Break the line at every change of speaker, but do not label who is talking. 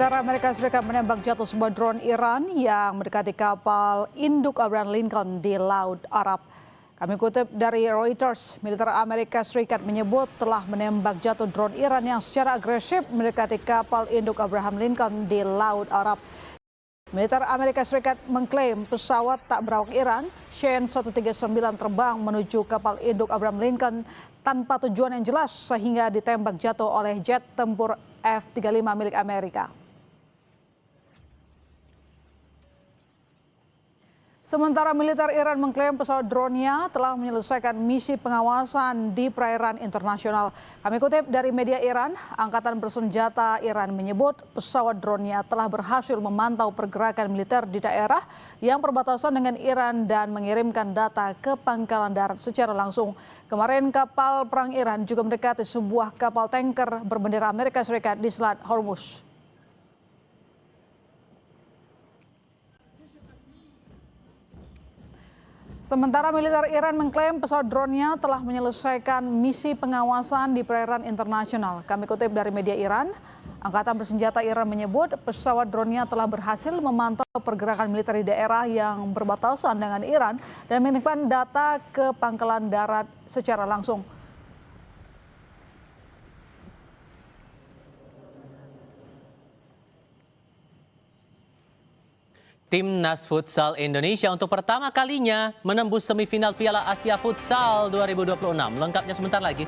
Negara Amerika Serikat menembak jatuh sebuah drone Iran yang mendekati kapal induk Abraham Lincoln di Laut Arab. Kami kutip dari Reuters, militer Amerika Serikat menyebut telah menembak jatuh drone Iran yang secara agresif mendekati kapal induk Abraham Lincoln di Laut Arab. Militer Amerika Serikat mengklaim pesawat tak berawak Iran, Shen 139 terbang menuju kapal induk Abraham Lincoln tanpa tujuan yang jelas sehingga ditembak jatuh oleh jet tempur F-35 milik Amerika. Sementara militer Iran mengklaim pesawat drone-nya telah menyelesaikan misi pengawasan di perairan internasional. Kami kutip dari media Iran, Angkatan Bersenjata Iran menyebut pesawat drone-nya telah berhasil memantau pergerakan militer di daerah yang berbatasan dengan Iran dan mengirimkan data ke pangkalan darat secara langsung. Kemarin kapal perang Iran juga mendekati sebuah kapal tanker berbendera Amerika Serikat di Selat Hormuz. Sementara militer Iran mengklaim pesawat drone-nya telah menyelesaikan misi pengawasan di perairan internasional. Kami kutip dari media Iran, Angkatan Bersenjata Iran menyebut pesawat drone-nya telah berhasil memantau pergerakan militer di daerah yang berbatasan dengan Iran dan mengirimkan data ke pangkalan darat secara langsung.
Timnas Futsal Indonesia untuk pertama kalinya menembus semifinal Piala Asia Futsal 2026. Lengkapnya sebentar lagi.